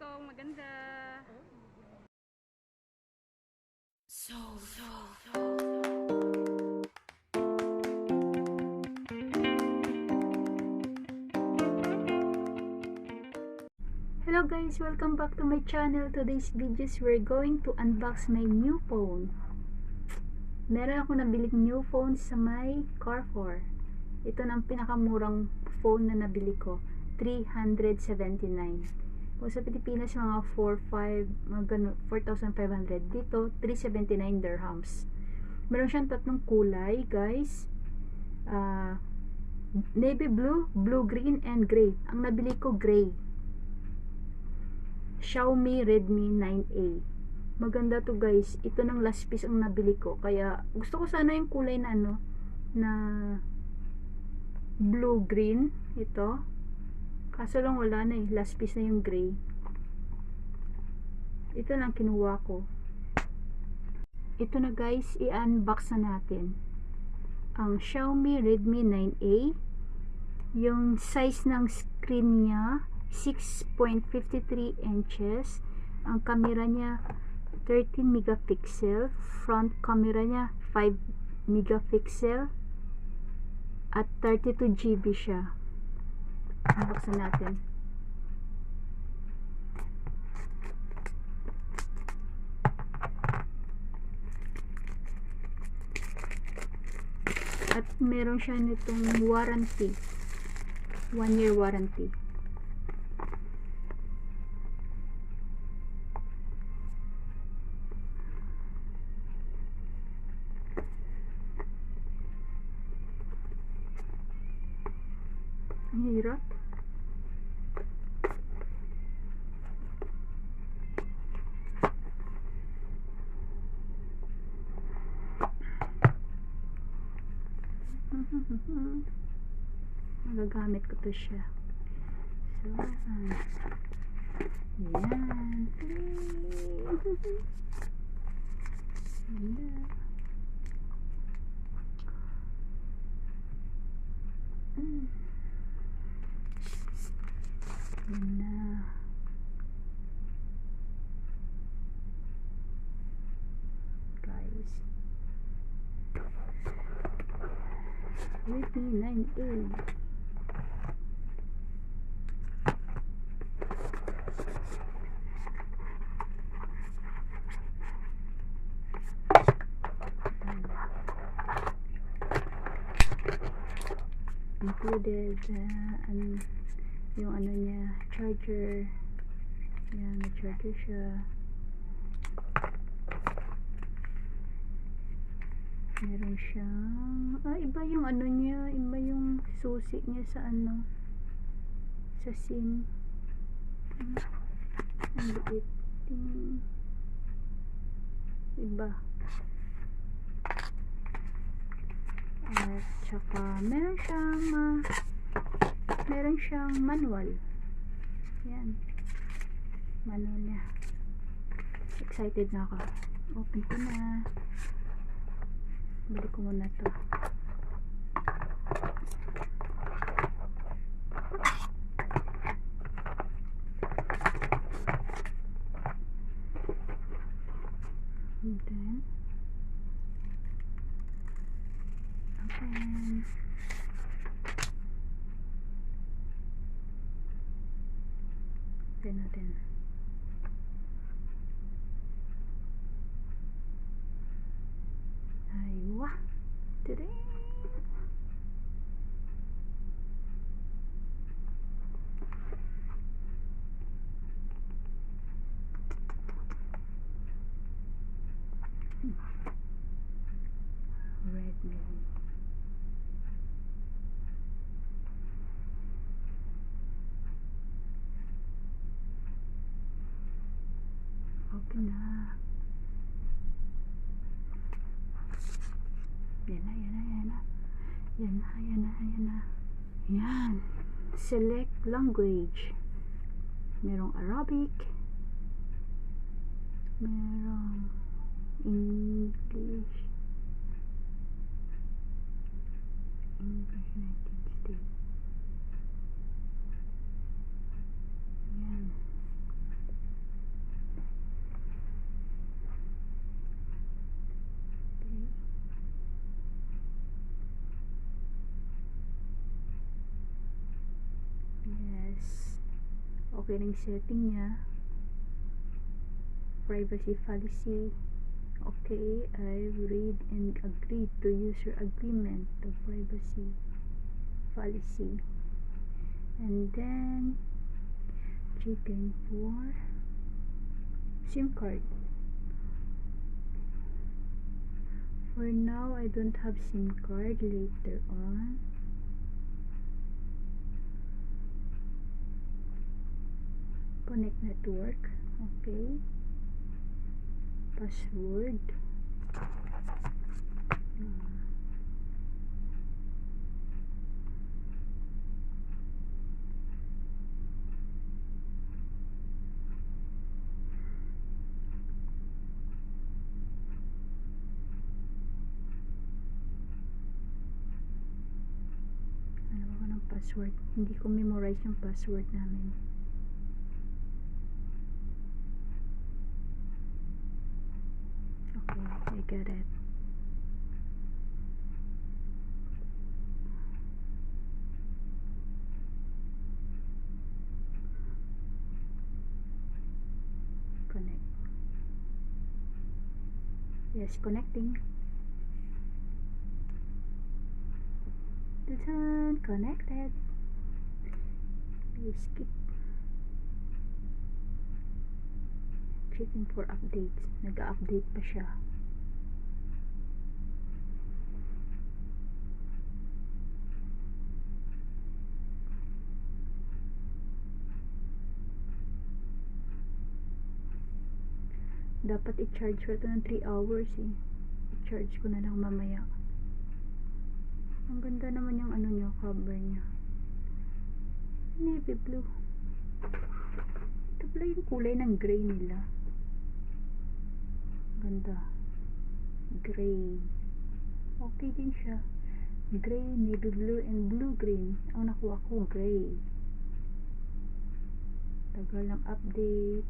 kong maganda. Hello guys, welcome back to my channel. Today's videos we're going to unbox my new phone. Meron ako nabiling new phone sa my Carrefour. Ito na ang pinakamurang phone na nabili ko, 379. Kung sa Pilipinas mga 4,500. Dito 379 dirhams. Meron siyang tatlong kulay guys. Navy blue, blue green and gray. Ang nabili ko gray. Xiaomi Redmi 9A. Maganda to guys. Ito ng last piece ang nabili ko. Kaya gusto ko sana yung kulay na na blue green. Ito. Kaso lang wala na eh. Last piece na yung gray. Ito lang kinuha ko. Ito na guys. I-unbox na natin. Ang Xiaomi Redmi 9A. Yung size ng screen niya 6.53 inches. Ang camera niya 13 megapixel. Front camera niya 5 megapixel. At 32 GB siya. Buksan natin. At meron siya nitong warranty. 1 year warranty. Ang hirap. Magagamit ko to siya. So, yan. Guys, Redmi 9A. Included yung ano niya, charger. Yan, may charger siya. Meron siyang iba yung ano niya, iba yung susi niya sa ano, sa SIM. Ang liit. Iba. At saka meron siyang manual. Yan, manual niya. Excited na ako. Open ko na. Bili ko muna to. And then open. Open natin. Aywa. Today. Redmi. Open na. Yan. Select language. Merong Arabic. Merong English. United States. Yan. Okay na yung setting niya. Privacy policy. Okay, I've read and agreed to user agreement to privacy policy. And then checking for SIM card. For now, I don't have SIM card. Later on. Connect network. Okay. Password. Ano ba ng password? Hindi ko memorize yung password namin. Okay, I get it. Connect. Yes, connecting. Done. Connected. Please skip. Checking for updates. Nag-update pa siya. Dapat i-charge ko ito ng 3 hours eh. I-charge ko na lang mamaya. Ang ganda naman yung ano niya, cover niya. Navy blue. Ito pala yung kulay ng gray nila. Ganda. Gray. Okay din siya. Gray, navy blue, and blue green. Ang nakuha ko, gray. Tagal ng update.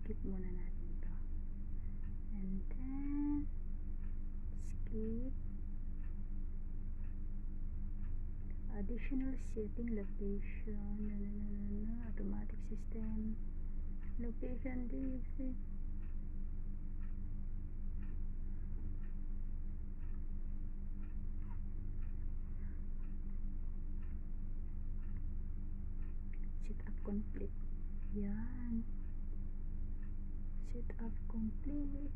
Skip muna natin ito. And then, skip. Additional setting, location, automatic system, location, DXC. Setup complete. Yan. Setup complete.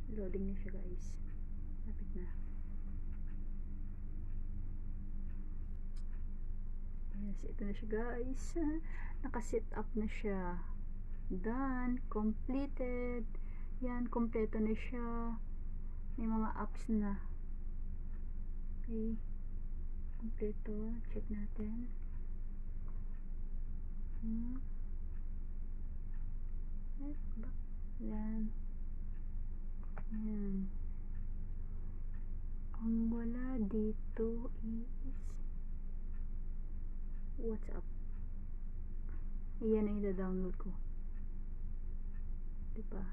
Loading na siya guys. Lapit na. Yes, ito na siya guys. Naka-set up na siya. Done. Completed. Yan, kompleto na siya. May mga apps na. Okay. Kompleto. Check natin. Yan. Yan. Ang wala dito is WhatsApp. Iyan ang ida-download ko. Diba?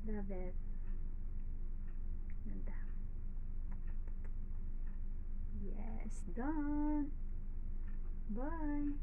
Love it. Ganda. Yes, done. Bye.